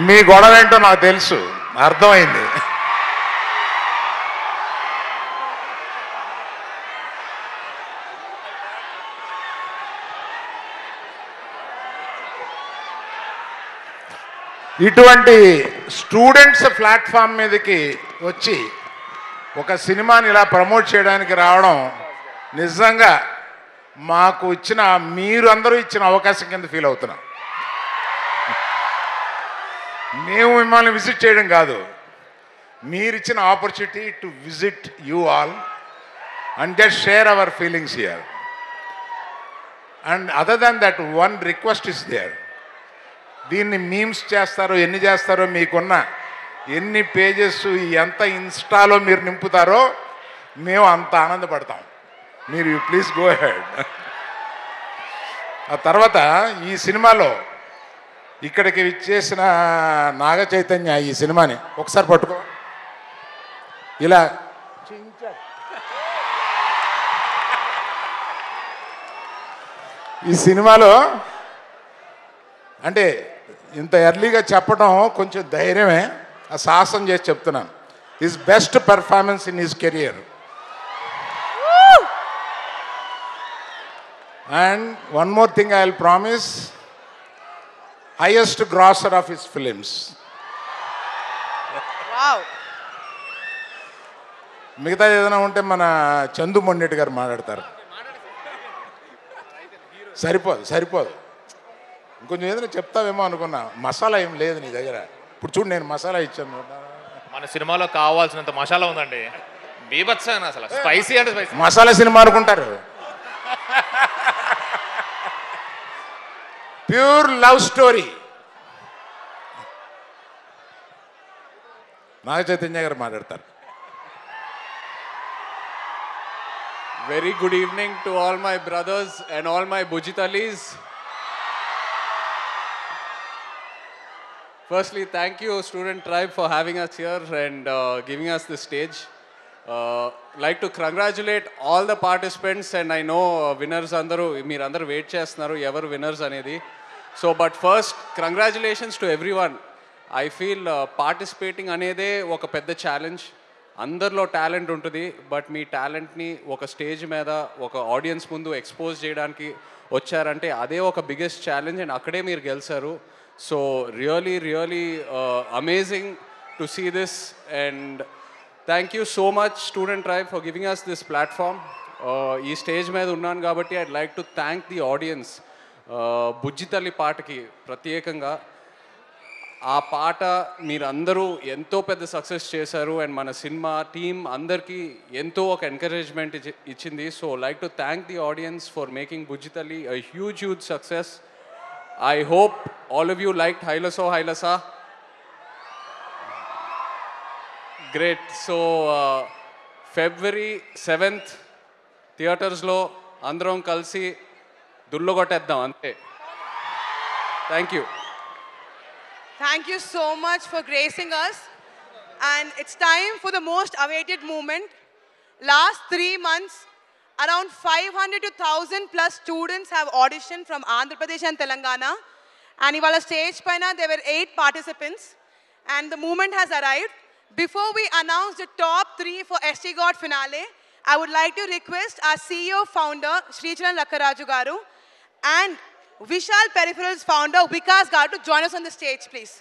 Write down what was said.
మీ గొడవ ఏంటో నాకు తెలుసు, అర్థమైంది. ఇటువంటి స్టూడెంట్స్ ప్లాట్ఫామ్ మీదకి వచ్చి ఒక సినిమాని ఇలా ప్రమోట్ చేయడానికి రావడం నిజంగా మాకు ఇచ్చిన, మీరు అందరూ ఇచ్చిన అవకాశం కింద ఫీల్ అవుతున్నాం. మేము మిమ్మల్ని విజిట్ చేయడం కాదు, మీరు ఇచ్చిన opportunity to visit you all and just share our feelings here. And other than that one request is there. దీన్ని మీమ్స్ చేస్తారో ఎన్ని చేస్తారో, మీకున్న ఎన్ని పేజెస్ ఎంత ఇన్స్టాలో మీరు నింపుతారో మేము అంత ఆనందపడతాం. మీరు ప్లీజ్ గో హెడ్. ఆ తర్వాత ఈ సినిమాలో ఇక్కడికి ఇచ్చేసిన నాగ చైతన్య ఈ సినిమాని ఒకసారి పట్టుకో, ఇలా ఈ సినిమాలో అంటే ఇంత ఎర్లీగా చెప్పడం కొంచెం ధైర్యమే, ఆ సాహసం చేసి చెప్తున్నాను. His best performance in his career. And one more thing I will promise, highest grosser of his films. Wow. మిగతా ఏదైనా ఉంటే మన చందు మొండెట్టి గారు మాట్లాడతారు. సరిపోదు. ఇంకొంచెం ఏదైనా చెప్తావేమో అనుకున్నా. మసాలా ఏం లేదు నీ దగ్గర. ఇప్పుడు చూడు, నేను మసాలా ఇచ్చాను. మన సినిమాలో కావాల్సినంత మసాలా ఉందండి, బీభత్సంగా. అసలు స్పైసీ అంటే స్పైసీ. మసాలా సినిమా అనుకుంటారు. Pure love story. Naga Chaitanya garu మాట్లాడతారు. Very good evening to all my brothers and all my Bujitalis. Firstly, thank you Student Tribe for having us here and giving us the stage. Like to congratulate all the participants, and I know winners andaru meer andaru wait chestunaru evaru winners anedi. So but first congratulations to everyone. I feel participating anede oka pedda challenge. అందరిలో talent ఉంటుంది, but మీ టాలెంట్ని ఒక stage మీద ఒక audience ముందు expose చేయడానికి వచ్చారంటే అదే ఒక బిగ్గెస్ట్ ఛాలెంజ్, అండ్ అక్కడే మీరు గెలిచారు. So really amazing to see this, and thank you so much student tribe for giving us this platform. ఈ స్టేజ్ మీద ఉన్నాను కాబట్టి I'd like to thank the audience. Bujjithalli పాటకి ప్రత్యేకంగా, ఆ పాట మీరందరూ ఎంతో పెద్ద సక్సెస్ చేశారు, అండ్ మన సినిమా టీం అందరికీ ఎంతో ఒక ఎంకరేజ్మెంట్ ఇచ్చింది. So like to thank the audience for making Bujjithalli a huge success. I hope all of you liked Hailaso Hailasa. Great. So February 7th థియేటర్స్లో అందరం కలిసి దుల్లగొట్టేద్దాం అంతే. Thank you. Thank you so much for gracing us. And it's time for the most awaited moment. Last 3 months, around 500 to 1,000 plus students have auditioned from Andhra Pradesh and Telangana. And ivala stage paina there were 8 participants. And the moment has arrived. Before we announce the top 3 for ST God finale, I would like to request our CEO founder, Sricharan Lakkaraju Garu, and Vishal Peripherals founder Vikas Garu to join us on the stage, please.